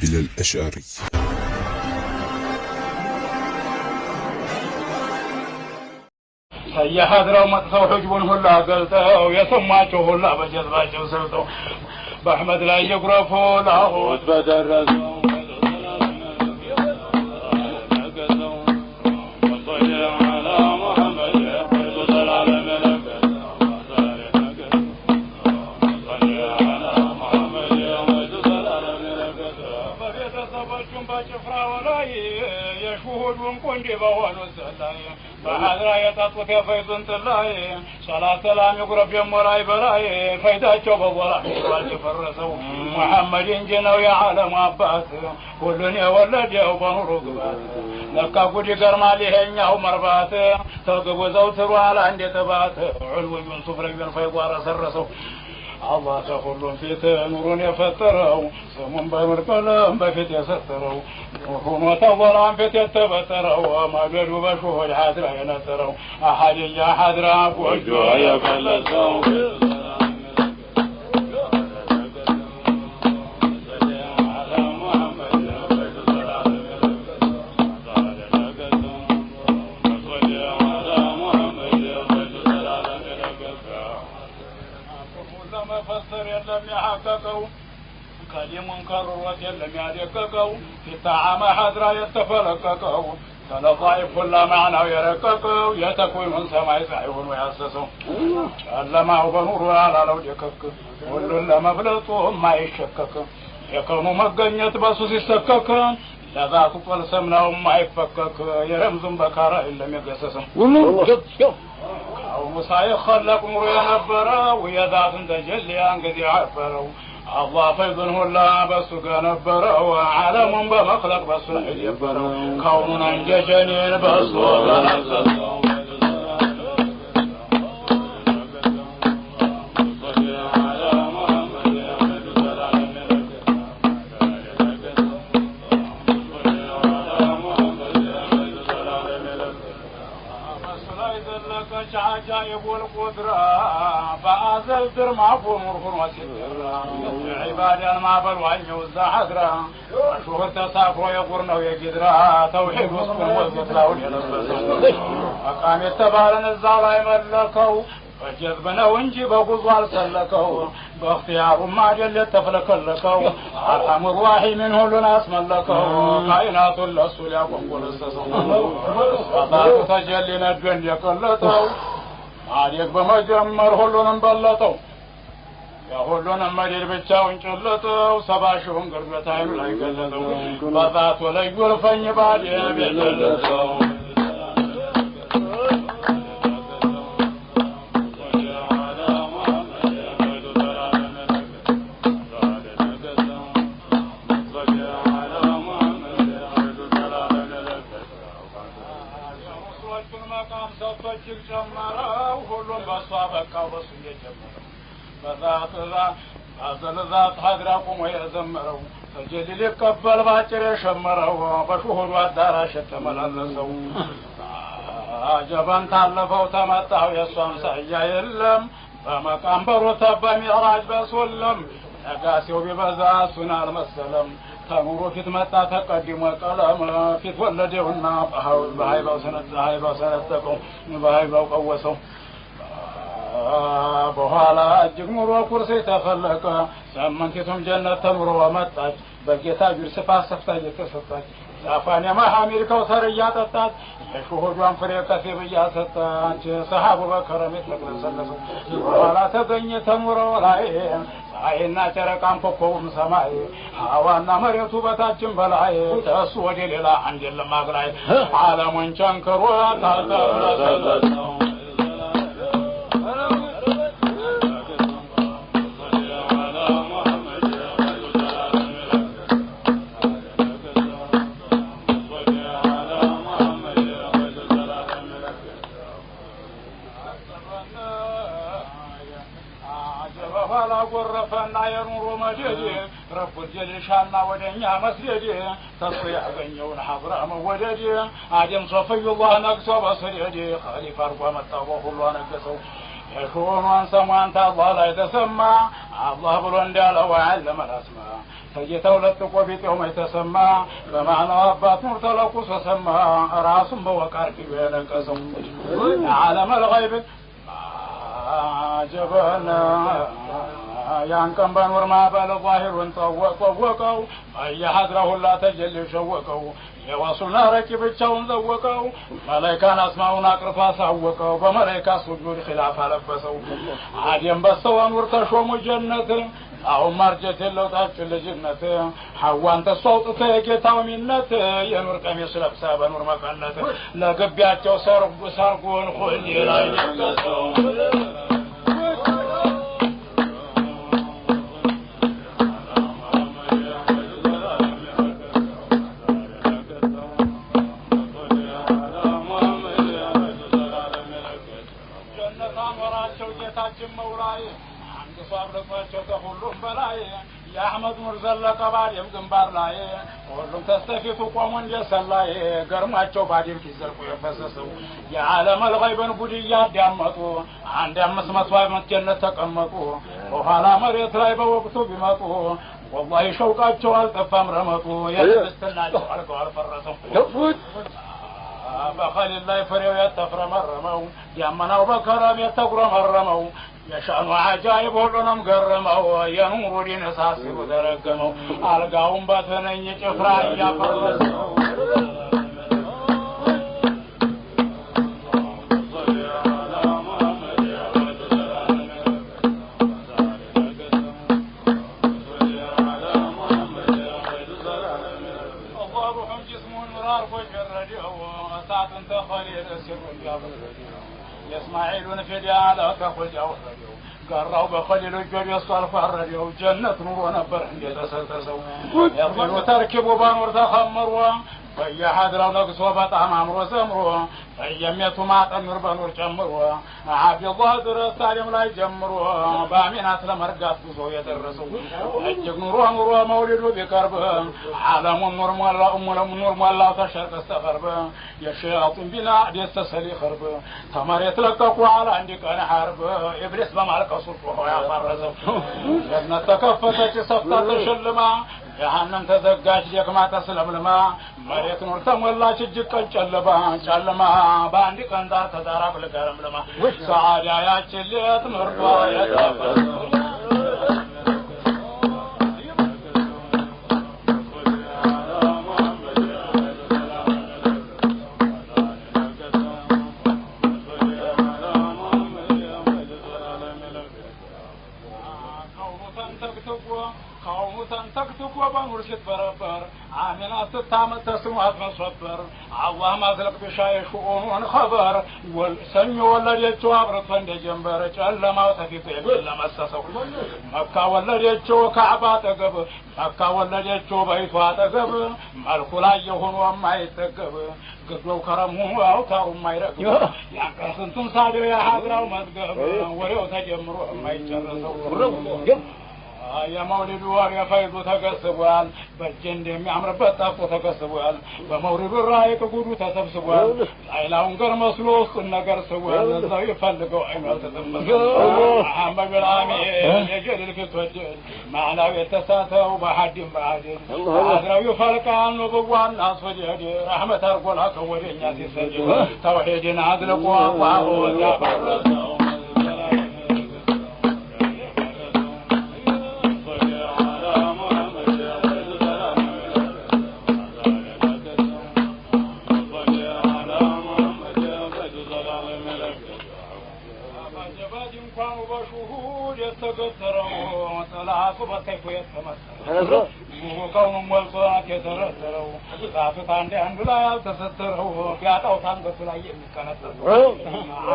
بلال الأشعري. سيح هدروا مقصوا حجبون هلا قلتوا يسمعوا هلا بجذباቸው سلطوا بأحمد لا يقرفوا لاغوت بدرسوا بحضرة يتطوت يفيضن تلاي صلاة سلام يقرب يمولاي بلاي فايداتشو بولا والجفرسو محمد جنو يا عالم عباس كلن يولد يو بنور قبات لكا قدي قرما لهنيا ومربات تلقبو زوترو على عندي تبات علو ينصف رجل فيضوار سرسو الله تخلون فيت نورون يفتروا سمون بمر قلم بفيت يستروا وكون وتظلام فيت يتبتروا ما قالوا بشوه الحادرة ينتروا أحد يا حادرة وجوه يفلسوا كلم كررت لم يدققوا في طعام حضرة يتفلققوا فلطائف كل معنى يرققوا يتكوي من سماء سعيون ويأسسوا علمه بنور على لو دقق كل لما فلطهم ما يشكك يكونوا مقنية باسوس يسكك لذات فلسمناهم ما يفكك يرمزم بكارا إلا ميقسسوا أو موسى يخلق نور ينبرا ويذات تجلي عن قد يعبروا الله فيضن هلا بس كنبرا وعالم بمخلق بس يبرا كوننا جشنين بس وغنسسوا عجائب القدرة فأزل درمعكم مرخون وسدرا عبادي المعبر وعنيو الزحدرا شهر تسافروا يقرنوا ويقدرا توحيد وسكن وزيطلاو يلبسوا أقام التبارن الزعلا يملكوا فجذبنا ونجي بغضوال سلكوا باختيار ما جل يتفلكلكوا أرحم الراحي منه لناس ملكوا كائنات الأسول يقوم قلسسوا فضاك تجلي ندن يقلتوا عليك بمجمر هلون بلطوا يا هلون مدير بتشاون شلطوا سباشهم قربتايم لا يقلتوا فضات ولا يقول فني بعد يبيلتوا ذات حضركم ويزمروا فجلل يقبل باكر يشمروا بشهور والدارش تمللسوا عجبا تعلفوا تمتعوا يسوام سعيا يلم فمقام بروتب ميراج بسلم نقاسيو ببزا سنا المسلم تمرو في تمتع تقدم وقلم في تولدهنا بهايبا سنتكم بهايبا قوسوا በኋላ እጅግ ኑሮ ኩርሴ ተፈለቀ ሰመንቲቱም ጀነት ተኑሮ ወመጣች በጌታ ጅር ስፋት ሰፍታ እየተሰጣች ዛፋን የማሐሚድ ከውሰር እያጠጣች የሹሁዷን ፍሬ ከፊብ እያሰጣች ሰሃቡ በከረሜት መቅለሰለሱ በኋላ ተገኘ ተኑሮ ላይ ፀሐይና ጨረቃም ኮከቡም ሰማይ ሀዋና መሬቱ በታችን በላይ ተሱ ወደ ሌላ አንድ የለም አግላይ ዓለሙን ቸንክሮ ታተብለሰለሰው غرفنا ينور مجدي رب الجليل شانا ودنيا مسجدي تصيح غنيون حضرة موددي عجم صفي الله نقصه بصريدي خليفة ربما التوبه الله نقصه يكون وان سمان الله لا يتسمع الله بلون داله وعلم الأسماء سيتولد قبيت يوم يتسمى بمعنى أبات مرتلق سسمى راس بوكار كبير كسم عالم الغيب جبنا يانكم بنور ما بال ظاهر وطوقوا أي حضره لا تجلي شوقوا يوصلنا ركب الشون ذوقوا ملائكة أسماؤنا قرفا سوقوا بملائكة سجود خلاف لبسوا عادين بسوا نور تشوم الجنة أو مرجت اللوطات الجنة حوان تصوت تيجي منت ينور قميص لبسا بنور مكانت لقبياتو سرقون خلي راي يقصوا يا أحمد مرزل قبال يمكن بارلاي ولم تستفيقوا قومون يسلاي قرماتشو بعدين في زرقوا يفسسوا يا عالم الغيب نبوديات ديامتوا عند أمس من جنة تقمتوا وحالا مريت رايبا وقتوا بمتوا والله شوقاتشو التفام رمتوا يلبستنا جوالكوا الفرسوا بخل الله فريو يتفرم الرمو يمنوا بكرم يتقرم الرمو يشأن عجائب هلنم قرموا ينور دين ساسي ودرقموا ألقاهم باتنين يجفرا يفرسوا يسماعيل نفدي على تخرج أوفريو قروا بخليل الجري الصالف الرجو جنة نور ونبر عند تسلسوا يطيروا تركبوا بانور تخمروا فيا حضروا نقصوا بطعم عمرو سمروا فيميتوا مع تنور بانور جمروا عبد الله درس سالم لا يجمروا بامينات لمرقات بزو يدرسوا اجق نوروا مولدوا بكربهم عالم النور مولا النور مولا تشرق استغرب يا شياطين بنا ديس تسلي خرب تمريت لقوا على عندك انا حرب ابليس بمالك صفوه يا فرزوا جنة تكفتت صفقة تشلما جهنم تزقاج يكما تسلم لما مريت نور تمولا اجق ጨለማ በአንድ ቀን ዳር ተዳራብ ለጋረም ለማ ሰዓዳ ያችልት ምርጧ ያጣፈው ورشد بربر عامنا ستامت تسمعت مصبر الله ما زلق بشاي شؤون خبر والسني والذي يتوابرت فند جنبر جلما وتفيت إلا مسسو مكة والذي يتو كعبة تقب مكة والذي يتو بيتها تقب ملك لا يهون وما يتقب قدوا كرمه أوتار ما يرقب يعني سنتم صادوا يا حضر ومتقب وريو تجمروا ما يتجرسوا يا مولد ويا فيض تكسبوال بالجند يعمر بطاقو تكسبوال بمولد الراي كقودو تسبسبوال عيلاون غير مسلوس النجر سبوال زي يفلقوا عينه تتمس محمد بالعامي يجل الفتوجل معنا يتساتوا بحد بعد هذا يفلق عنه بوان ناس وجد رحمه ارقلها كوري الناس يسجل توحيدنا عدلقوا الله ويا فرسوا በሰይፉ የተመሰለው ሙቀውን ሞልቷት የተረተረው ጣፍታ እንደ አንዱ ላይ አልተሰተረው ቢያጣው ታንገቱ ላይ የሚከነተረው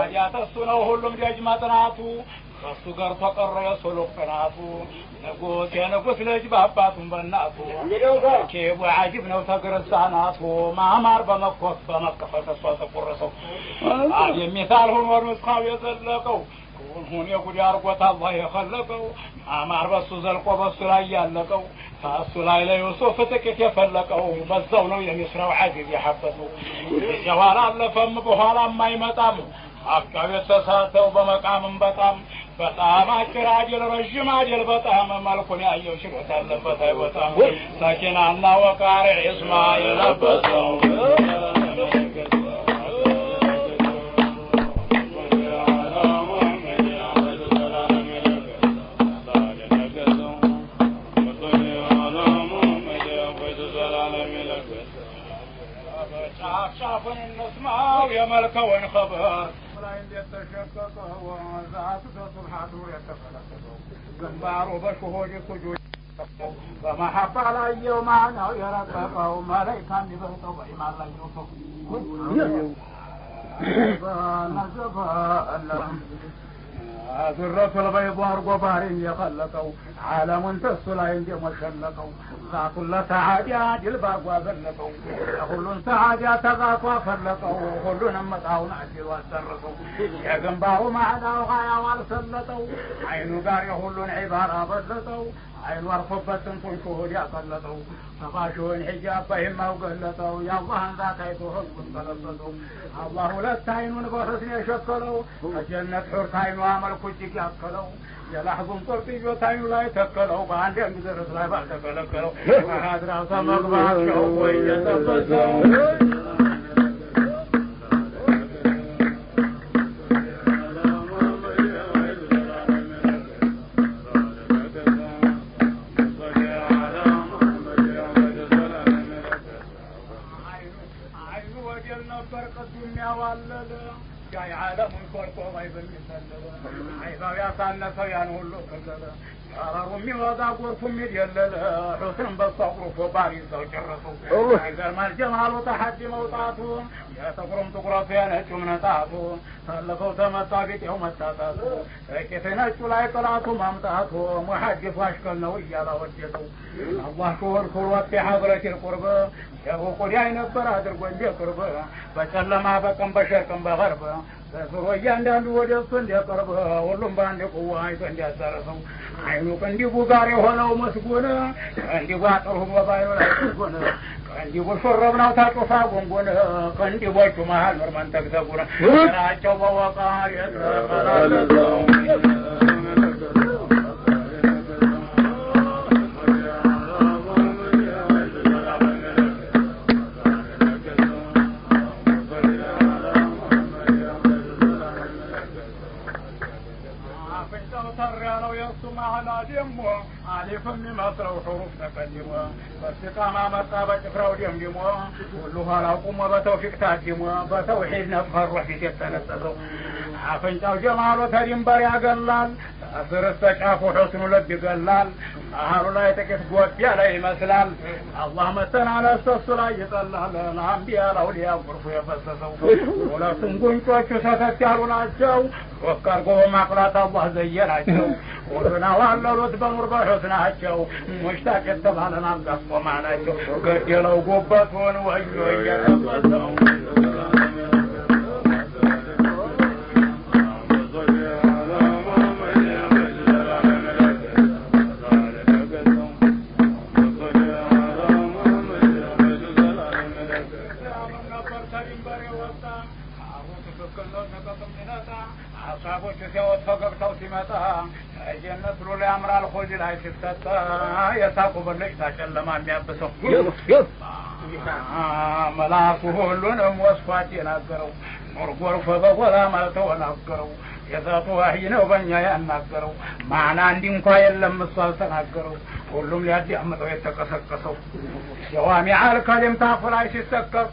አዲያ ተሱ ነው ሁሉም ደጅ ማጥናቱ ከሱ ጋር ተቀረ የሶሎክ ቀናቱ ንጉስ ልጅ በአባቱም በእናቱ ኬቡ ዓጂብ ነው ተገረሳናቱ ማማር በመከፈት ተስፋ ተቆረሰው የሚሳል ሆኖ መስካው የዘለቀው ሁን የጉድ አርጎታ አላህ የኸለቀው ማማር በሱ ዘልቆ በሱ ላይ ያለቀው ታሱ ላይ ለዩሱፍ ጥቂት የፈለቀው በዛው ነው የሚስራው ዓጂብ ያሐበተው የዋላ አለፈም በኋላ ማይመጣም አካባቢ ተሳተው በመቃምም በጣም በጣም አጭር አጀል ረዥም አጀል በጣም መልኩን ያየው ሽሮት አለበት አይወጣም ሰኪናና ወቃሪ እስማ የለበሰው ሻፉን እንስማው የመልከውን ኸበር ላይ እንደተሸቀቀው ዛቱ በሱብሃቱ የተፈለቀው ግንባሩ በሽሆድ ሱጁድ በመሐባ ላይ የማናው የረቀቀው መላእክት እንዲበልጠው በኢማን ላይ ነው ذرة البيض غبار يخلقوا عالم تسلا عندي مشلقوا ذات لسعادة الباقوا فلقوا كل سعادة تغاقوا فلقوا كل نمتعوا نعجل واسرقوا يا جنباه معنا وغايا والسلطوا عين قاري كل عبارة بلطوا عين ورفبت كل شهود يقلطوا فقاشوا الحجاب فهم وقلطوا يا الله ذاك يتوهم قلطوا الله لستعين بحسن يشكلوا فجنة حرتين وعمل كجك يأكلوا يلاحظون طرطي جوتين لا يتكلوا بعد أن يدرس لا بعد تكلكلوا فهذا رأس مقبع شوق ويتفزوا يا عالم الكرك وغيب المسلل عيبا يصعنا سيان هلو كلل قرار من وضع قرف من يلل حسن بالصقر فباري سوجرسو عيبا ما الجمال وتحدي موطاته يا تقرم تقرأ في نهج من طاعته صلقوا تمطابت يوم التاتاتو كيف نهج لا يطلعتوا ممتاتو محجف واشكال نويا لوجدوا الله شور كروات في حضرة القرب يقول يا نبر هذا قوي يقرب بسلم بكم بشركم بغرب بسروي عندنا وجه سند يقرب ولهم باند قوة سند يسرسون عينو كندي بوغاري هنا ومسكونا كندي باترهم وبايرو لا يسكونا كندي بشربنا وتاكوفا غونغونا كندي بوشو محل مرمان تكسبونا راجو بوقار يترقلالزون على دمو عليكم مما تروا حروف تقدموا فاستقامة مطابة تفروا دمو كلها لكم وبتوفيق تقدموا بتوحيد نفخر وحي تتنسسوا عفنتوا جمال وتريم بريا قلال أثر استشعاف حسن لد قلال أهل لا يتكف قوت بيالي مسلال اللهم استن على السلسل يطلال الأنبياء الأولياء فرفوا يفسسوا ولا سنقون كوشو ستتعلون الجو وفكرقوا مقلات الله زينا الجو ولنا والله بمر بحسناቸው مشتاق ተባለና አጋፎ ማናቸው ገደለው ጎበቱን ወዮ እየተበሰው አሳቦች ሲያወጥ ፈገግታው ሲመጣ ጀነት ሩላ ያምራል ሆጂ ላይ ሲፈታ የሳቁ በለሽ ታጨለማ የሚያብሰው መላኩ ሁሉንም ወስፋት የናገረው ኖርጎርፈ በጎላ ማልተው ናገረው የዛቱ ዋህይ ነው በእኛ ያናገረው ማዕና እንዲህ እንኳ የለም እሱ አልተናገረው ሁሉም ሊያዳምጠው የተቀሰቀሰው የዋሚዓል ከሊም ታፉ ላይ ሲሰከር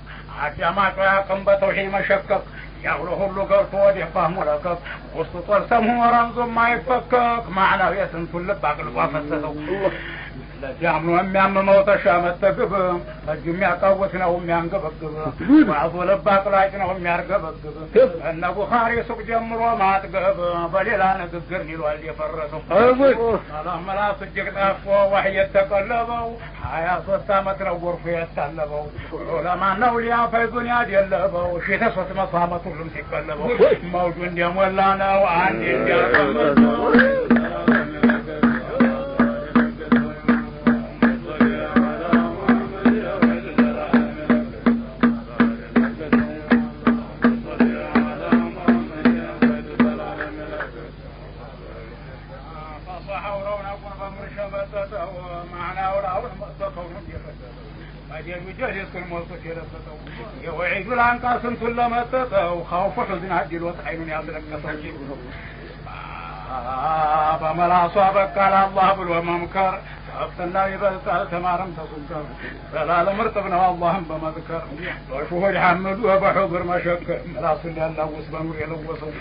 አዳማጩ ያቅም በተውሂድ መሸከክ يقولوا هلو قرطوا ودي فهموا لك وسط طرسمه ورمزوا ما يفكك معنا يسن كل باقل وافسسوا يعملوا أميام موت الشام التقب الجميع قوتنا وميان قبقب وعضوا لباق لاجنا وميان قبقب أن بخاري سوق جمر وما تقب بليلا نققرني الوالي يفرسوا اللهم لا صدق تأفوا وحي يتقلبوا حياة السامة وغرفة يتقلبوا علماء نوليا فيزون يادي اللبوا شيء تسوة مصامة لهم تقلبوا موجود يوم ولانا وعندي الجاقب መዲኑ ጀሊስኩን ሞልቶት የለበጠው የወዒዱ ላንቃ ስንቱን ለመጠጠው ኸውፉ ሑዝን አዲሎት አይኑን ያስለቀሰው በመላሷ በቃል አላህ ብሎ መምከር ሰብትና ይበልጣል ተማረም ተሱልቀር ዘላለም እርጥብ ነው አላህን በመዝከር በሹሁድ ሐመዱ በሑድር መሸከር ምላሱን ሊያላውስ በኑር የለወሰው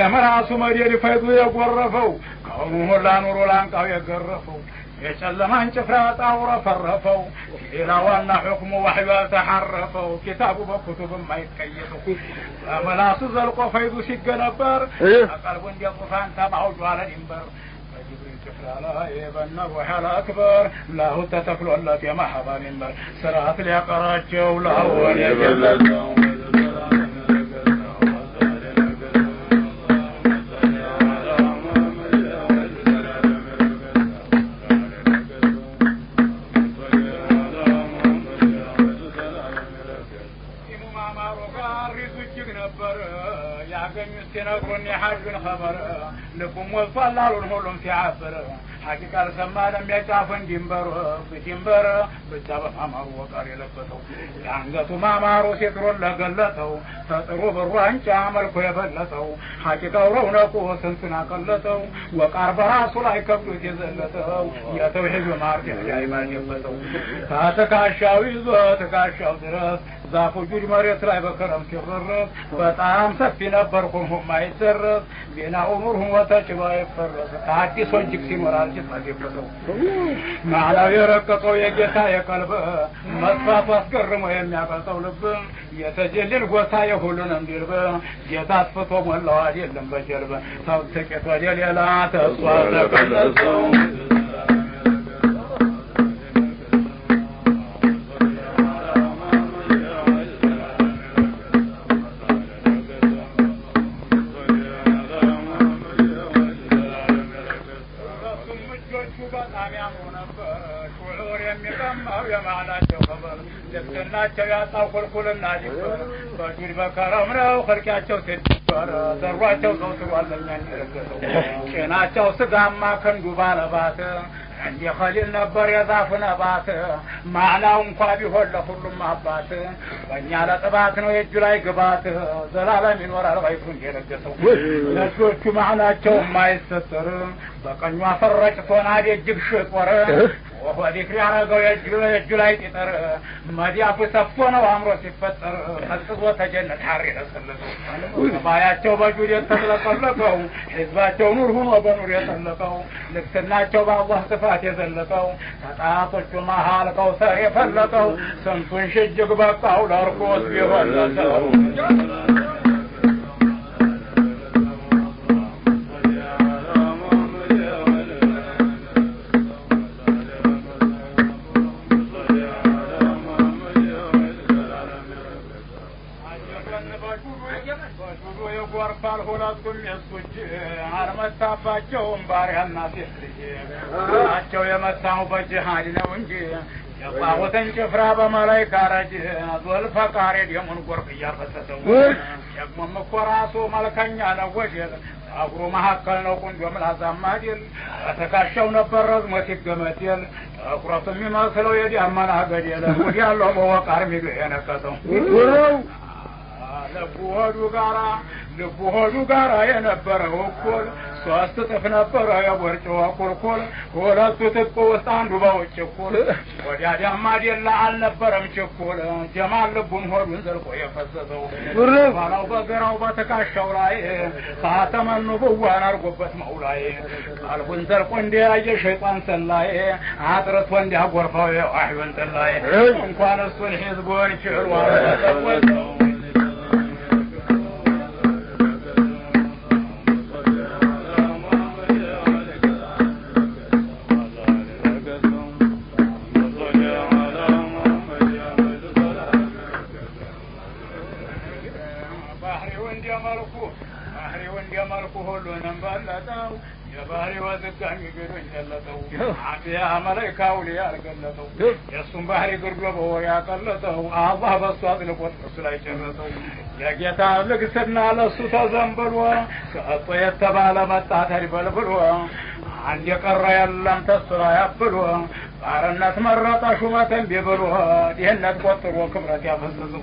የመራሱ መዴል ፈይዱ የጎረፈው ከሆኑ ሁላ ኑሮ ላንቃው የገረፈው የጨለማን ጭፍራ ጣው ረፈረፈው ሌላ ዋና ሕክሙ ወሕዩ ያልተሐረፈው ኪታቡ በኩቱብ የማይቀየሰው በመላሱ ዘልቆ ፈይዱ ሲገነበር አቀልቡ እንደ ጡፋን ተባው ጇለ ድንበር በጅብሪል ጭፍራ ላይ በነሩሕ አልአክበር ላሁ ተተክሎለት የማሐባ ሚንበር ስርዓት ሊያቀራቸው ላሁን የገለጸው ሲነግሩን የሐጁን ኸበር ልቡም ወልቷል አሉን ሁሉም ሲያብር ሐቂቃ አልሰማንም የጫፉን ድንበር ብቻ በማማሩ ወቃር የለበሰው የአንገቱ ማማሩ ሲትሮን ለገለጠው ተጥሩ ብሩ አንጫ መልኩ የበለጠው ሐቂቃው ረውነቁ ስንቱን አቀለጠው ወቃር በራሱ ላይ ከብዶት የዘለጠው የተውሒድ ማርቲያ ያይማን የበጠው ታተካሻው ይዞ ተካሻው ድረስ ዛፉ ጁድ መሬት ላይ በከረም ሲረረስ በጣም ሰፊ ነበር ሁሉም ማይደረስ ቢና ኡሙር ወተጭባ ይፈረስ አዲስ ወጅክ ሲኖራል ሲፈተው ማላው የረቀቀው የጌታ የቀልብ መስፋቱ አስገርሞ የሚያቀልጠው ልብ የተጀልል ጎታ የሁሉን እንዲልብ ጌታ አስፈቶ ሞላው አይደለም በጀልባ ሰው ተቀጥ ወደ ሌላ ተስፋ ተቀለሰው ናቸው ያጣው ኩልኩልና ዲበር በጁድ በከረም ነው ኸልቂያቸው ሲደበር ዘሯቸው ዘውትሯለኛ እንደረገጠው ጭናቸው ስጋማ ክንዱ ባለባት እንደ ኸሊል ነበር የዛፍ ነባት ማዕናው እንኳ ቢሆን ለሁሉም አባት በእኛ ለጥባት ነው የእጁ ላይ ግባት ዘላለም ይኖራል ገይቱ እንደረገጠው ለጆቹ ማዕናቸው የማይሰጠር በቀኙ አፈረጭቶና እጅግ ሽቆረ ወዲክ ያረገው የእጁ ላይ ጢጠር መዲያፉ ሰፍቶ ነው አምሮ ሲፈጠር ቀጥዞ ተጀነት ሐር የሰለጠው ባያቸው በጁድ የተለቀለቀው ህዝባቸው ኑር ሆኖ በኑር የጠለቀው ልክስናቸው በአላህ ጥፋት የዘለቀው ከጣቶቹ መሃል ቀውሰር የፈለቀው ስንቱን ሽጅግ በቃው ለርቆት ቢሆን ለሰው ወርፋል ሁለቱም የሱጅ አርመታባቸውም ባሪያና ሴት ልጅ ናቸው የመታው በጅሃድ ነው እንጂ የጣዖትን ጭፍራ በመላይካ ረጅ ዙልፈቃሪ ደሙን ጎርፍ እያፈሰሰው ደግሞም እኮ ራሱ መልከኛ ነው ወዴል አብሮ መካከል ነው ቁንጆ ምላዛማ አይደል ተካሻው ነበር ረዝሞ ሲገመደል አቁራቱ የሚመስለው የዲያማና ገደል ወዲ ያለው በወቃር ሚዱ የነቀሰው ልቡሆዱ ጋራ የነበረው እኩል ሶስት እጥፍ ነበረ የቦርጭው ኩልኩል ሁለቱ ትቁ ውስጥ አንዱ በውጭ እኩል ወዲያ ዳማዴላ አልነበረም ችኩል ጀማል ልቡን ሆዱን ዘልቆ የፈሰሰው ባላው በግራው በተካሻው ላይ ካተመኑ በዋን አርጎበት መውላይ ቀልቡን ዘልቆ እንዲያየ ሸይጣን ሰላይ አጥርቶ እንዲያጎርፈው የዋህዩን ጥላይ እንኳን እሱን ህዝቡን ችሏል ተወሰው ሁሉንም በለጠው የባህሪ ወዝጋኝ ግዱኝ ገለጠው አፊያ መላይካው ሊያርገለጠው የሱን ባህሪ ግርዶ በወር ያቀለጠው አላህ በሱ አጥልቆት እሱ ላይ ጨረሰው የጌታ ልግስና ለሱ ተዘንብሎ ከእጦ የተባለ መጣ ተሪበልብሎ አንድ የቀረ የለም ተስራ ያብሉ ባርነት መረጠ ሹመትን ቢብሉ ድህነት ቆጥሮ ክብረት ያፈሰሱ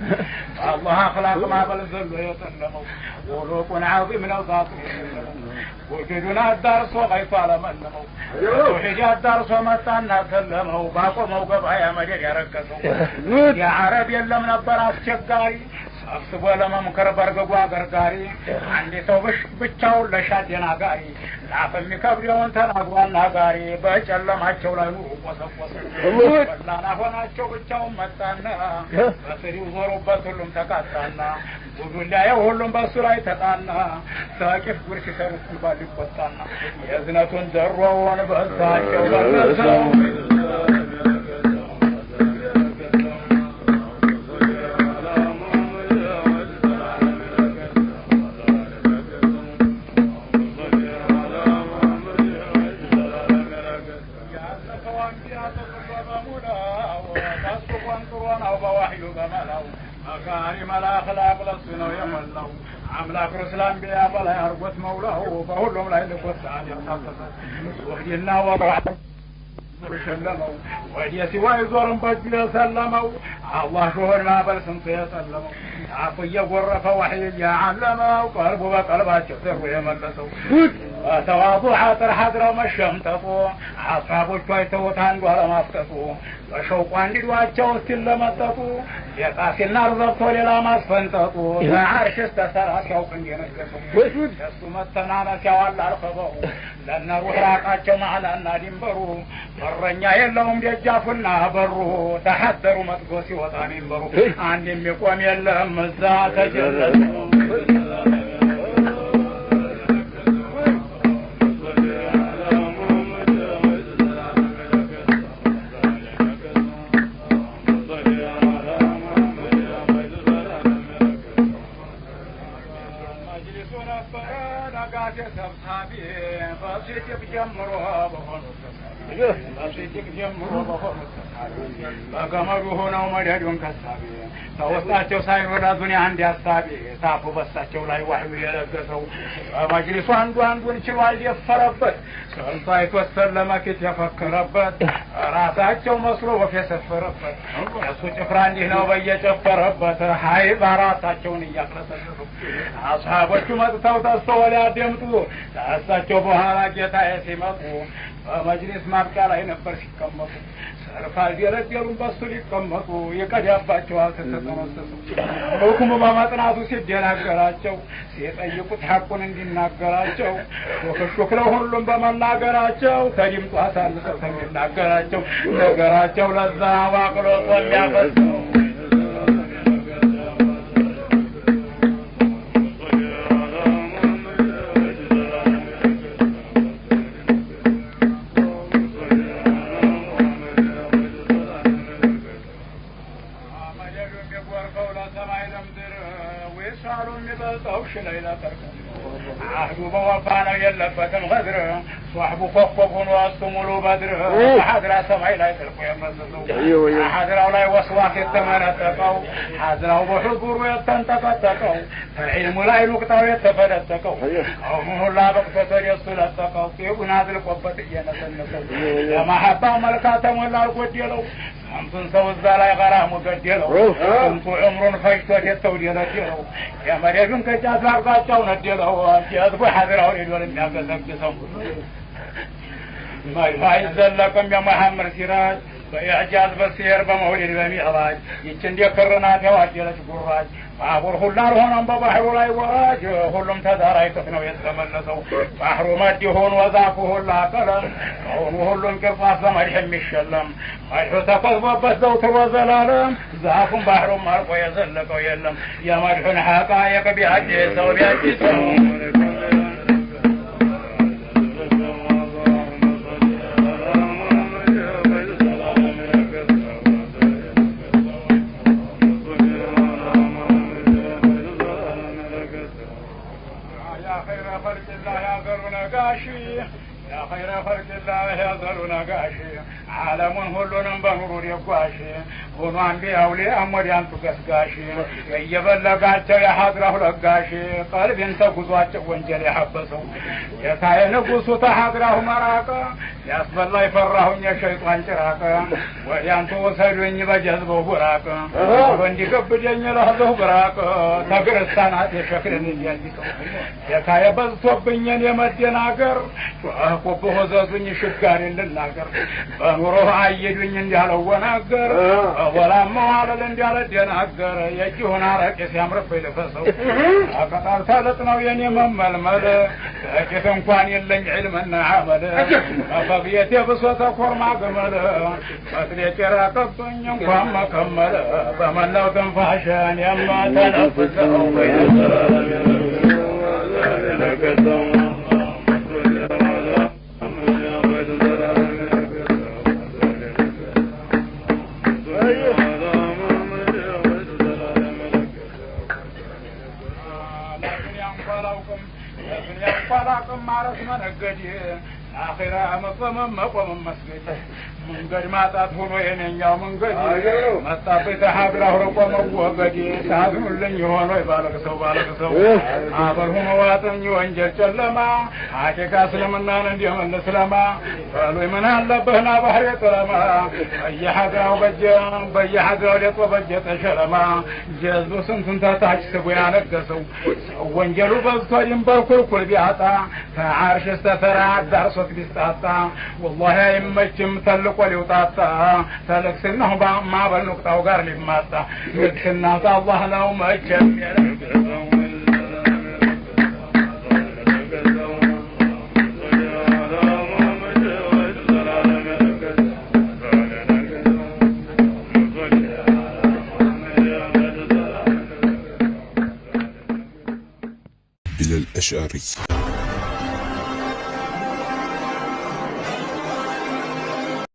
አላህ አኽላቅ ማበል ዘሎ የጠለመው ወሎቁን ዓዚም ነው ዛቱ ወጀዱን አዳርሶ ቀይቶ አለመለመው ተውሂድ አዳርሶ መጣና ሰለመው ባቆመው ገበያ መደድ ያረከሰው የዓረብ የለም ነበር አስቸጋሪ አስቦ ለመምከር በርግጓ ገርጋሪ አንድ ሰው ብቻውን ለሻደና ጋሪ ላፍ የሚከብደውን ተናግሮ አናጋሪ በጨለማቸው ላይ ኑሮ ቆሰቆሰ ወላና ሆናቸው ብቻውን መጣና በስሪው ዞሮበት ሁሉም ተቃጣና ጉዱላየው ሁሉም በሱ ላይ ተጣና ሳቂፍ ጉር ሲሰሩት ባል ይቆጣና የዝነቱን ዘሮውን በሳቸው በለሰው مكارم الأخلاق لصنو يملو أملاك رسل الأنبياء فلا يرقص مولاه فهلهم لا يلقص عن يرقص وحدنا وضع وشلموا وهي سوى يزورن بجل سلموا الله شهر ما بلسنت يسلموا عفية غرف وحي يعلموا قلبوا بقلبات سر يملسوا تواضع حاضر حضر ومشمتطوا أصحابوا شوي توتان ولا مفتطوا وشوق عندي واجهوا استلمتطوا يقاسي النار ضبطوا للا ما اسفنتطوا عرش استسرى شوق ينكسوا يسوا متنانا سوال الخبو لأن روح راقاتهم على النادم بروا በረኛ የለውም ደጃፉና በሩ ተሐደሩ መጥጎ ሲወጣን ይንበሩ አንድ የሚቆም የለም እዛ ተጀለሱ በሲቲክ ጀምሮ በገመዱ ሆነው መደዱን ከሳቢ ተወስታቸው ሳይኖራ ዱንያ አንድ ያሳቢ ታፉ በሳቸው ላይ ዋህዩ የለገሰው በመጅሊሱ አንዱን ችሏል የፈረበት ሰልጣ የተወሰለ መኪት የፈከረበት ራሳቸው መስሎ ወፍ የሰፈረበት እሱ ጭፍራ እንዲህ ነው በየጨፈረበት ሀይ ባራሳቸውን እያቅለሰለሱ አስሃቦቹ መጥተው ተስተው ሊያደምጡ ታሳቸው በኋላ ጌታዬ ሲመጡ በመጅሊስ ማብቂያ ላይ ነበር ሲቀመጡ ሰርፋል የረጀሩን በሱ ሊቀመጡ የቀዳባቸዋል ተተመሰሱ ሁክሙ በመጥናቱ ሲደናገራቸው ሲጠይቁት ሐቁን እንዲናገራቸው ወከሽክለው ሁሉም በመናገራቸው ተዲምጡ አሳልሰው ተናገራቸው ነገራቸው ለዛ ዋቅሎ ወሊያፈሰው عهدوا بوفانا يلبتم غدر صاحبوا فوقهم واستملوا بدر حضر سمعي لا يتركوا يمسسوا حضروا لا يوسواك يتمنتقوا حضروا بحضور يتنتقتقوا فالعلم لا ينقطعوا يتفلتقوا قومه لا بقتتر يصلتقوا يبنى هذه القبة ينسنسوا يا محبا ملكاتهم ولا القديلوا أنتم سوزا لا يغرام قديلوا أنتم عمر فاجتوا يتولي نديلوا يا مريم كجاز لارقاتوا نديلوا يذبوا حذروا إلوا للناس تكتسوا ما يزلكم يا محمد سراج በኢዕጃዝ በሲር በመውሊድ በሚዕራጅ ይችን የከረናት ያዋጀለች ጉራጅ ባቡር ሁላር ሆነም በባህሩ ላይ ወራጅ ሁሉም ተዳራይቶት ነው የተመለሰው ባህሩ መድ ሆኖ ወዛፉ ሁላ ቀለም ከሆኑ ሁሉም ቅርፋት በመድህ የሚሸለም መድሁ ተቆጥቦበት ዘውትር ወዘላለም ዛፉም ባህሩም አልቆ የዘለቀው የለም የመድሁን ሐቃየቅ ቢያጅ ሰው ቢያጅሰው يا خير خلق الله يا ذل نقاشي عالم هلنا بنور يقاشي ሆኖ አንዴ አውሌ አሞዲያንቱ ገስጋሽ እየበለጋቸው የሐድራው ለጋሽ ቀልቤን ተጉዟቸው ወንጀል ያሐበሰው የታየ ንጉሱ ተሐድራው መራቀ ያስበላ ይፈራሁኝ የሸይጣን ጭራቀ ወዲያንቱ ወሰዱኝ በጀዝበው ቡራቀ እንዲገብደኝ ለህለሁ ብራቀ ተግርሳናት የሸክርን እንዲያዲቀው የታየ በዝቶብኝን የመደናገር ጮኸኩብህ ወዘዙኝ ሽጋሪ እንድናገር በኑሮ አየዱኝ እንዲያለወናገር ወላም ዋለል እንዲያለደናገር የእጅሁን አረቄ ሲያምርብኝ ልፈሰው አቀጣል ተለጥ ነው የኔ መመልመል ጥቂት እንኳን የለኝ ዕልምና አመል በቤቴ ብሶተ ኮርማ ግመል መስሌ ጭራቀብኝ እንኳን መከመል በመላው ትንፋሽን የማተነፍሰው ማረስ መነገድ አኺራ መቆም መስገድ መንገድ ማጣት ሆኖ የኔኛው መንገድ መጣበት ሐድራው ረቆም ወገድ ታዝኑልኝ ሆኖ ባለከሰው አበር ሆኖ ዋጥኝ ወንጀል ጨለማ አቂቃ ስለምናን እንዲመለስ ለማ ባሉይ ምን አለበህና ባህር የጠለማ በየሐድራው ለጦበጀ ተሸለማ ጀዝቡ ስንቱን ታች ስቡ ያነገሰው ወንጀሉ በዝቶ ድንበር ኩልኩል ቢያጣ ከዓርሽ እስተተራ ዳርሶት ቢስጣጣ ወላሂ አይመችም ተልቆ ሊውጣጣ ተለክስናው ማበል ንቁጣው ጋር ሊማጣ ልክስና አላህ ነው መቼም ያለገሰው بلال الأشعري.